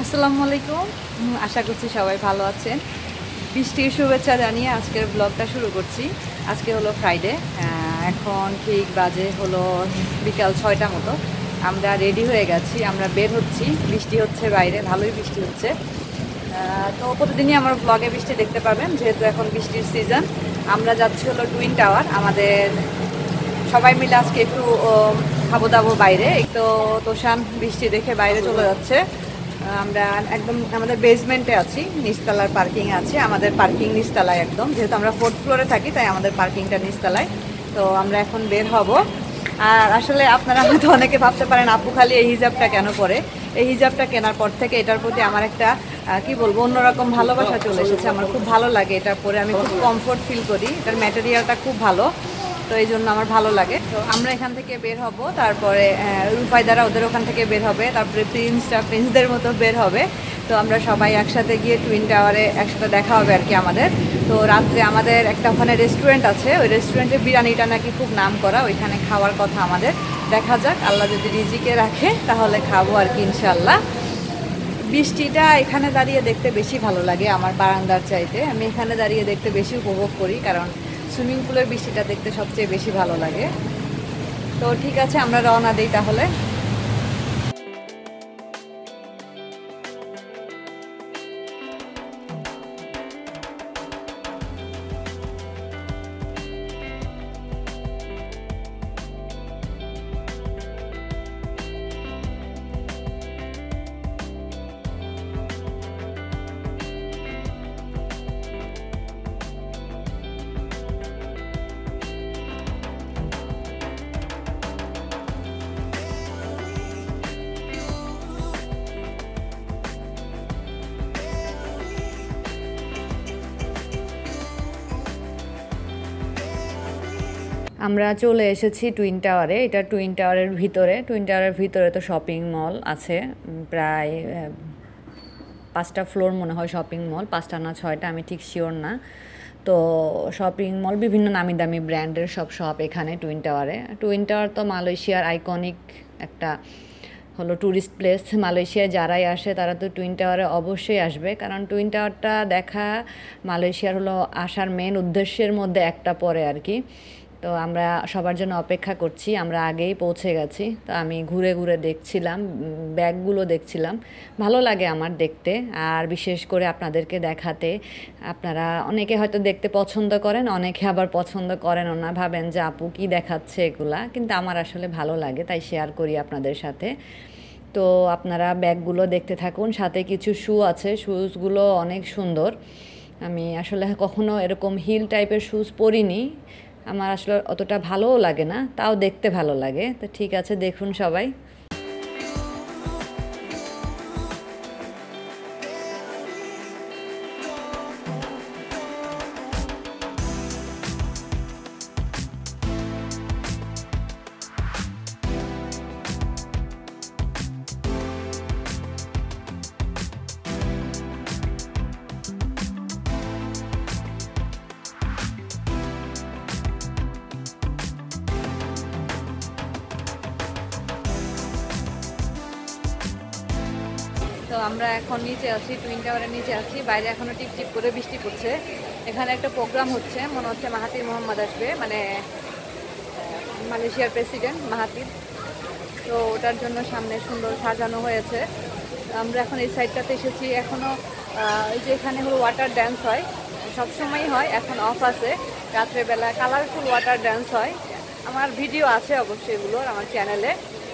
আসসালামু আলাইকুম, আশা করছি সবাই ভালো আছেন। বৃষ্টির শুভেচ্ছা জানিয়ে আজকের ব্লগটা শুরু করছি। আজকে হলো ফ্রাইডে, এখন ঠিক বাজে হলো বিকাল 6টা মতো। আমরা রেডি হয়ে গেছি, আমরা বের হচ্ছি। বৃষ্টি হচ্ছে বাইরে, ভালোই বৃষ্টি হচ্ছে। তো প্রতিদিনই আমার ব্লগে বৃষ্টি দেখতে পাবেন, যেহেতু এখন বৃষ্টির সিজন। আমরা যাচ্ছি হলো টুইন টাওয়ার। আমাদের সবাই মিলে আজকে একটু খাবো দাবো বাইরে। তো তোষান বৃষ্টি দেখে বাইরে চলে যাচ্ছে। আমরা একদম আমাদের বেসমেন্টে আছি, নিচতলার পার্কিং আছে। আমাদের পার্কিং নিচতলায় একদম, যেহেতু আমরা 4th ফ্লোরে থাকি তাই আমাদের পার্কিংটা নিচতলায়। তো আমরা এখন বের হব। আর আসলে আপনারা হয়তো অনেকে ভাবতে পারেন আপু খালি এই হিজাবটা কেন পরে। এই হিজাবটা কেনার পর থেকে এটার প্রতি আমার একটা কি বলবো, অন্যরকম ভালোবাসা চলে এসেছে। আমার খুব ভালো লাগে এটা পরে, আমি খুব কমফোর্ট ফিল করি। এটার ম্যাটেরিয়ালটা খুব ভালো, তো এই জন্য আমার ভালো লাগে। তো আমরা এখান থেকে বের হব, তারপরে রুফায়দারা ওদের ওখান থেকে বের হবে, তারপরে প্রিন্সদের মতো বের হবে। তো আমরা সবাই একসাথে গিয়ে টুইন টাওয়ারে একসাথে দেখা হবে আর কি আমাদের। তো রাত্রে আমাদের একটা ওখানে রেস্টুরেন্ট আছে, ওই রেস্টুরেন্টে বিরিয়ানিটা নাকি খুব নাম করা, ওইখানে খাওয়ার কথা আমাদের। দেখা যাক, আল্লাহ যদি রিজিকে রাখে তাহলে খাবো আর কি ইনশাল্লাহ। বৃষ্টিটা এখানে দাঁড়িয়ে দেখতে বেশি ভালো লাগে আমার বারান্দার চাইতে। আমি এখানে দাঁড়িয়ে দেখতে বেশি উপভোগ করি, কারণ সুইমিং পুলের বৃষ্টিটা দেখতে সবচেয়ে বেশি ভালো লাগে। তো ঠিক আছে, আমরা রওনা দিই তাহলে। আমরা চলে এসেছি টুইন টাওয়ারে। এটা টুইন টাওয়ারের ভিতরে। টুইন টাওয়ারের ভিতরে তো শপিং মল আছে, প্রায় 5টা ফ্লোর মনে হয় শপিং মল, 5টা না 6টা, আমি ঠিক শিওর না। তো শপিং মল, বিভিন্ন নামি দামি ব্র্যান্ডের সব শপ এখানে টুইন টাওয়ারে। টুইন টাওয়ার তো মালয়েশিয়ার আইকনিক একটা হলো ট্যুরিস্ট প্লেস। মালয়েশিয়ায় যারাই আসে তারা তো টুইন টাওয়ারে অবশ্যই আসবে, কারণ টুইন টাওয়ারটা দেখা মালয়েশিয়ার হলো আসার মেন উদ্দেশ্যের মধ্যে একটা পড়ে আর কি। তো আমরা সবার জন্য অপেক্ষা করছি, আমরা আগেই পৌঁছে গেছি। তো আমি ঘুরে ঘুরে দেখছিলাম, ব্যাগগুলো দেখছিলাম। ভালো লাগে আমার দেখতে, আর বিশেষ করে আপনাদেরকে দেখাতে। আপনারা অনেকে হয়তো দেখতে পছন্দ করেন, অনেকে আবার পছন্দ করেনও না, ভাবেন যে আপু কী দেখাচ্ছে এগুলা। কিন্তু আমার আসলে ভালো লাগে, তাই শেয়ার করি আপনাদের সাথে। তো আপনারা ব্যাগগুলো দেখতে থাকুন, সাথে কিছু শু আছে, শুজগুলো অনেক সুন্দর। আমি আসলে কখনো এরকম হিল টাইপের শুজ পরিনি, আমার আসলে অতটা ভালোও লাগে না, তাও দেখতে ভালো লাগে। তো ঠিক আছে, দেখুন সবাই। তো আমরা এখন নিচে আছি, টুইন টাওয়ারের নিচে আছি। বাইরে এখনও টিপটিপ করে বৃষ্টি পড়ছে। এখানে একটা প্রোগ্রাম হচ্ছে, মনে হচ্ছে মাহাতির মোহাম্মদ আসবে, মানে মালয়েশিয়ার প্রেসিডেন্ট মাহাতির। তো ওটার জন্য সামনে সুন্দর সাজানো হয়েছে। আমরা এখন এই সাইডটাতে এসেছি। এখনও ওই যে এখানে হলো ওয়াটার ড্যান্স হয়, সবসময়ই হয়, এখন অফ আছে। রাত্রেবেলা কালারফুল ওয়াটার ড্যান্স হয়। আমার ভিডিও আছে অবশ্যই এগুলোর আমার চ্যানেলে,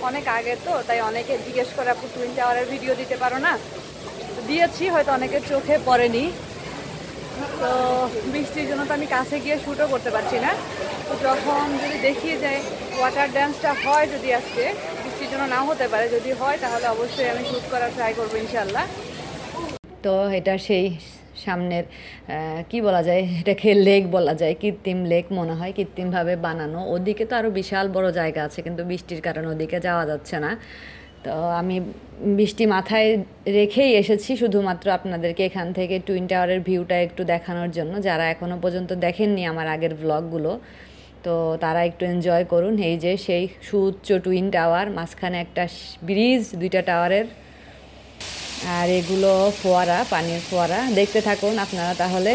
অনেক আগে তো, তাই অনেকে জিজ্ঞেস করে আপু টুইন টাওয়ারের ভিডিও দিতে পারো না। দিয়েছি, হয়তো অনেকের চোখে পড়েনি। তো বৃষ্টির জন্য তো আমি কাছে গিয়ে শ্যুটও করতে পারছি না। তো যখন যদি দেখিয়ে যায় ওয়াটার ড্যান্সটা হয়, যদি আজকে বৃষ্টির জন্য নাও হতে পারে, যদি হয় তাহলে অবশ্যই আমি শ্যুট করার ট্রাই করবো ইনশাল্লাহ। তো এটা সেই সামনের কি বলা যায়, এটাকে লেক বলা যায়, কৃত্রিম লেক মনে হয়, কৃত্রিমভাবে বানানো। ওদিকে তো আরও বিশাল বড় জায়গা আছে, কিন্তু বৃষ্টির কারণে ওদিকে যাওয়া যাচ্ছে না। তো আমি বৃষ্টি মাথায় রেখেই এসেছি শুধুমাত্র আপনাদেরকে এখান থেকে টুইন টাওয়ারের ভিউটা একটু দেখানোর জন্য। যারা এখনও পর্যন্ত দেখেননি আমার আগের ব্লগগুলো, তো তারা একটু এনজয় করুন। এই যে সেই সুউচ্চ টুইন টাওয়ার, মাঝখানে একটা ব্রিজ, দুইটা টাওয়ারের, আর এগুলো ফোয়ারা, পানির ফোয়ারা। দেখতে থাকুন আপনারা তাহলে।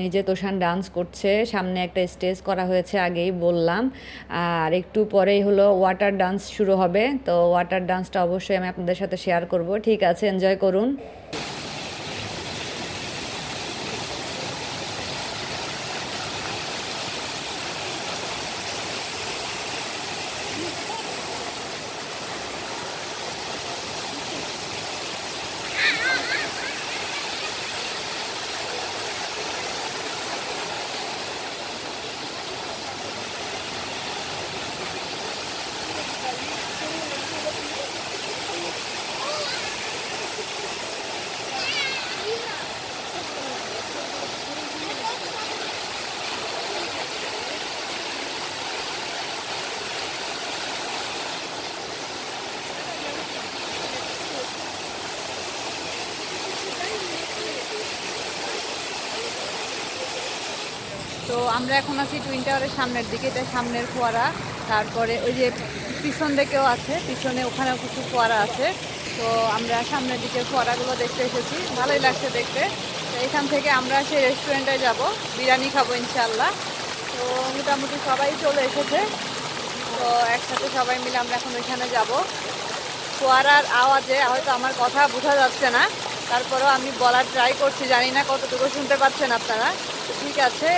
এই যে তোষান ডান্স করছে, সামনে একটা স্টেজ করা হয়েছে আগেই বললাম, আর একটু পরেই হলো ওয়াটার ডান্স শুরু হবে। তো ওয়াটার ডান্সটা অবশ্যই আমি আপনাদের সাথে শেয়ার করব। ঠিক আছে, এনজয় করুন। তো আমরা এখন আছি টুইন টাওয়ারের সামনের দিকে, এটা সামনের ফোয়ারা। তারপরে ওই যে পিছন দিকেও আছে, পিছনে ওখানেও কিছু ফোয়ারা আছে। তো আমরা সামনের দিকের ফোয়ারাগুলো দেখতে এসেছি, ভালোই লাগছে দেখতে। তো এখান থেকে আমরা সেই রেস্টুরেন্টে যাব, বিরিয়ানি খাবো ইনশাল্লাহ। তো মোটামুটি সবাই চলে এসেছে, তো একসাথে সবাই মিলে আমরা এখন ওইখানে যাব। ফোয়ারার আওয়াজে হয়তো আমার কথা বোঝা যাচ্ছে না, তারপরেও আমি বলার ট্রাই করছি, জানি না কতটুকু শুনতে পাচ্ছেন আপনারা। ঠিক আছে।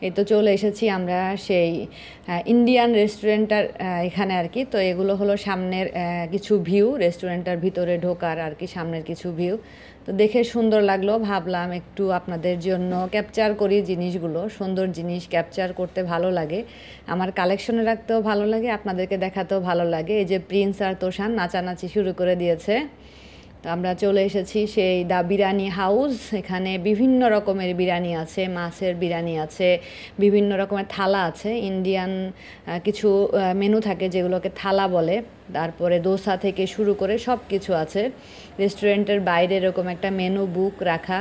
এই তো চলে এসেছি আমরা সেই ইন্ডিয়ান রেস্টুরেন্টটার এখানে আর কি। তো এগুলো হলো সামনের কিছু ভিউ, রেস্টুরেন্টটার ভিতরে ঢোকার আর কি সামনের কিছু ভিউ। তো দেখে সুন্দর লাগলো, ভাবলাম একটু আপনাদের জন্য ক্যাপচার করি জিনিসগুলো। সুন্দর জিনিস ক্যাপচার করতে ভালো লাগে, আমার কালেকশনে রাখতেও ভালো লাগে, আপনাদেরকে দেখাতেও ভালো লাগে। এই যে প্রিন্স আর তোষান নাচানাচি শুরু করে দিয়েছে। তো আমরা চলে এসেছি সেই দ্য বিরিয়ানি হাউস। এখানে বিভিন্ন রকমের বিরিয়ানি আছে, মাছের বিরিয়ানি আছে, বিভিন্ন রকমের থালা আছে। ইন্ডিয়ান কিছু মেনু থাকে যেগুলোকে থালা বলে। তারপরে দোসা থেকে শুরু করে সব কিছু আছে। রেস্টুরেন্টের বাইরে এরকম একটা মেনু বুক রাখা,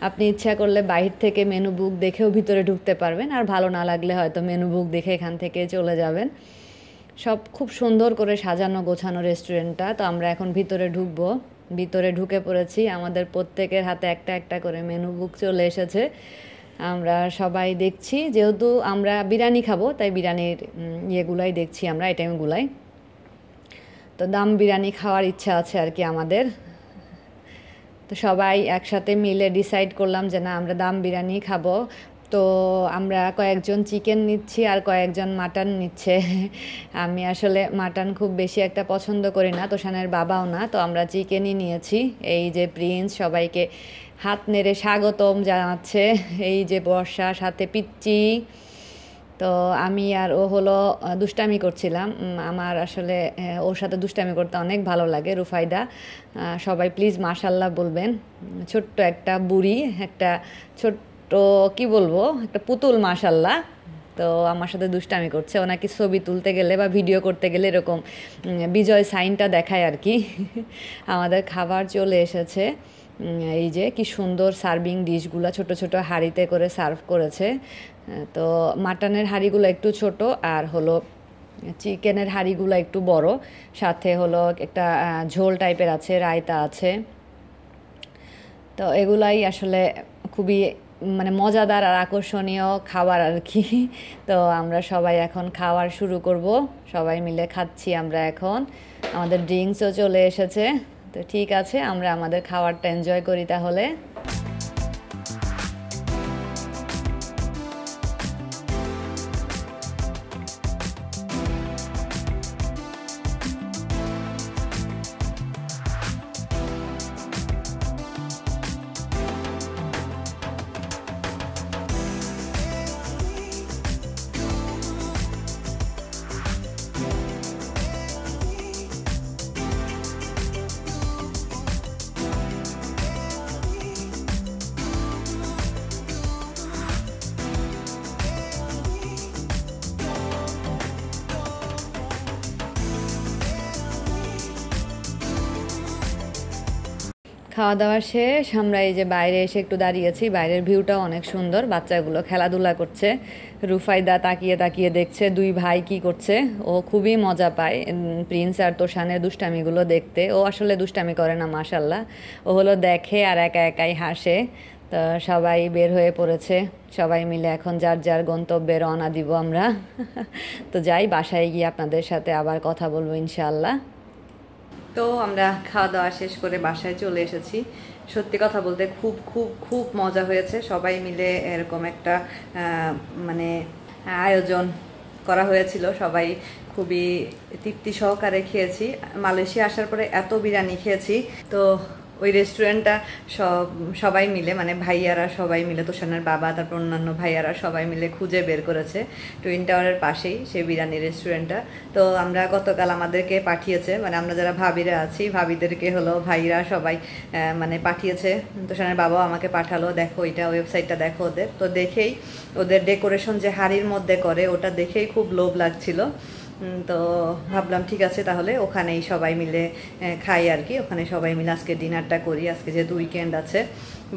আপনি ইচ্ছা করলে বাইরে থেকে মেনু বুক দেখেও ভিতরে ঢুকতে পারবেন, আর ভালো না লাগলে হয়তো মেনু বুক দেখে এখান থেকে চলে যাবেন। সব খুব সুন্দর করে সাজানো গোছানো রেস্টুরেন্টটা। তো আমরা এখন ভিতরে ঢুকবো, ভিতরে ঢুকে পড়েছি। আমাদের প্রত্যেকের হাতে একটা একটা করে মেনু বুক চলে এসেছে। আমরা সবাই দেখছি, যেহেতু আমরা বিরিয়ানি খাবো তাই বিরিয়ানির ইয়েগুলাই দেখছি আমরা, আইটেমগুলাই। তো দাম বিরিয়ানি খাওয়ার ইচ্ছা আছে আর কি আমাদের। তো সবাই একসাথে মিলে ডিসাইড করলাম যে না, আমরা দাম বিরিয়ানি খাবো। তো আমরা কয়েকজন চিকেন নিচ্ছি আর কয়েকজন মাটন নিচ্ছে। আমি আসলে মাটন খুব বেশি একটা পছন্দ করি না, তোষানের বাবাও না। তো আমরা চিকেনই নিয়েছি। এই যে প্রিন্স সবাইকে হাত নেড়ে স্বাগতম জানাচ্ছে, এই যে বর্ষা, সাথে পিচ্চি। তো আমি আর ও হলো দুষ্টামি করছিলাম। আমার আসলে ওর সাথে দুষ্টামি করতে অনেক ভালো লাগে। রুফাইদা, সবাই প্লিজ মাশাল্লাহ বলবেন। ছোট্ট একটা বুড়ি, একটা ছোট্ট কি বলবো, একটা পুতুল মাশাল্লাহ। তো আমার সাথে দুষ্টামি করছে। ও নাকি ছবি তুলতে গেলে বা ভিডিও করতে গেলে এরকম বিজয় সাইনটা দেখায় আর কি। আমাদের খাবার চলে এসেছে। এই যে কি সুন্দর সার্ভিং ডিশগুলো ছোট ছোট হাঁড়িতে করে সার্ভ করেছে। তো মাটনের হাঁড়িগুলো একটু ছোট, আর হলো চিকেনের হাঁড়িগুলো একটু বড়, সাথে হলো একটা ঝোল টাইপের আছে, রায়তা আছে। তো এগুলাই আসলে খুবই মানে মজাদার আর আকর্ষণীয় খাবার আর কি। তো আমরা সবাই এখন খাওয়ার শুরু করব, সবাই মিলে খাচ্ছি আমরা এখন। আমাদের ড্রিঙ্কসও চলে এসেছে। তো ঠিক আছে, আমরা আমাদের খাবারটা এনজয় করি তাহলে। খাওয়া দাওয়া শেষ, আমরা এই যে বাইরে এসে একটু দাঁড়িয়েছি। বাইরের ভিউটাও অনেক সুন্দর, বাচ্চাগুলো খেলাধুলা করছে। রুফাইদা তাকিয়ে তাকিয়ে দেখছে দুই ভাই কি করছে। ও খুবই মজা পায় প্রিন্স আর তোষানের দুষ্টামিগুলো দেখতে। ও আসলে দুষ্টামি করে না মাশাল্লাহ, ও হলো দেখে আর একা একাই হাসে। তো সবাই বের হয়ে পড়েছে, সবাই মিলে এখন যার যার গন্তব্যে রওনা দিব আমরা। তো যাই, বাসায় গিয়ে আপনাদের সাথে আবার কথা বলবো ইনশাআল্লাহ। তো আমরা খাওয়া দাওয়া শেষ করে বাসায় চলে এসেছি। সত্যি কথা বলতে খুব খুব খুব মজা হয়েছে। সবাই মিলে এরকম একটা মানে আয়োজন করা হয়েছিল। সবাই খুবই তৃপ্তি সহকারে খেয়েছি। মালয়েশিয়া আসার পরে এত বিরিয়ানি খেয়েছি। তো ওই রেস্টুরেন্টটা সবাই মিলে, মানে ভাইয়ারা সবাই মিলে, তোষানের বাবা তারপর অন্যান্য ভাইয়ারা সবাই মিলে খুঁজে বের করেছে টুইন টাওয়ারের পাশেই সেই বিরিয়ানি রেস্টুরেন্টটা। তো আমরা গতকাল আমাদেরকে পাঠিয়েছে, মানে আমরা যারা ভাবিরা আছি ভাবিদেরকে হলো ভাইরা সবাই মানে পাঠিয়েছে। তোষানের বাবাও আমাকে পাঠালো, দেখো এটা ওয়েবসাইটটা দেখো ওদের। তো দেখেই ওদের ডেকোরেশন যে হাড়ির মধ্যে করে ওটা দেখেই খুব লোভ লাগছিল। তো ভাবলাম ঠিক আছে তাহলে ওখানেই সবাই মিলে খাই আর কি। ওখানে সবাই মিলে আজকে ডিনারটা করি। আজকে যেহেতু উইকেন্ড আছে,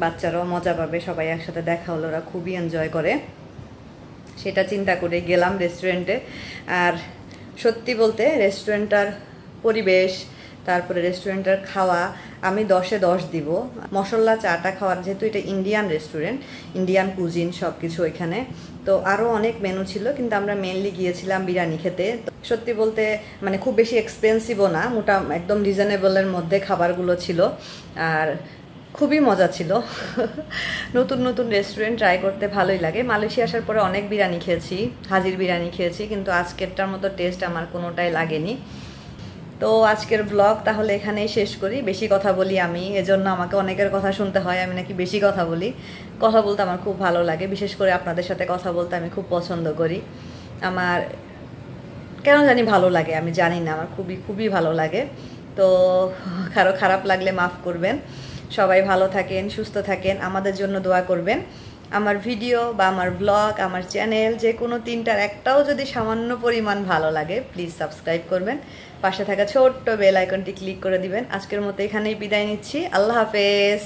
বাচ্চারাও মজা পাবে, সবাই একসাথে দেখা হলো, ওরা খুবই এনজয় করে। সেটা চিন্তা করে গেলাম রেস্টুরেন্টে। আর সত্যি বলতে রেস্টুরেন্টটার পরিবেশ, তারপরে রেস্টুরেন্টের খাওয়া আমি 10-এ 10 দিব। মশলা চাটা খাওয়ার, যেহেতু এটা ইন্ডিয়ান রেস্টুরেন্ট, ইন্ডিয়ান কুজিন সব কিছু এখানে। তো আরও অনেক মেনু ছিল, কিন্তু আমরা মেনলি গিয়েছিলাম বিরিয়ানি খেতে। সত্যি বলতে মানে খুব বেশি এক্সপেন্সিভও না, একদম রিজনেবলের মধ্যে খাবারগুলো ছিল, আর খুবই মজা ছিল। নতুন নতুন রেস্টুরেন্ট ট্রাই করতে ভালোই লাগে। মালয়েশিয়া আসার পরে অনেক বিরিয়ানি খেয়েছি, হাজির বিরিয়ানি খেয়েছি, কিন্তু আজকেরটার মতো টেস্ট আমার কোনোটাই লাগেনি। তো আজকের ব্লগ তাহলে এখানেই শেষ করি। বেশি কথা বলি আমি, এজন্য আমাকে অনেকের কথা শুনতে হয়, আমি নাকি বেশি কথা বলি। কথা বলতে আমার খুব ভালো লাগে, বিশেষ করে আপনাদের সাথে কথা বলতে আমি খুব পছন্দ করি। আমার কেন জানি ভালো লাগে, আমি জানি না, আমার খুবই খুবই ভালো লাগে। তো কারো খারাপ লাগলে মাফ করবেন। সবাই ভালো থাকেন, সুস্থ থাকেন, আমাদের জন্য দোয়া করবেন। আমার ভিডিও বা আমার ব্লগ, আমার চ্যানেল, যে কোনো তিনটার একটাও যদি সামান্য পরিমাণ ভালো লাগে প্লিজ সাবস্ক্রাইব করবেন, পাশে থাকা ছোট্ট বেল আইকনটি ক্লিক করে দিবেন। আজকের মতো এখানেই বিদায় নিচ্ছি। আল্লাহ হাফেজ।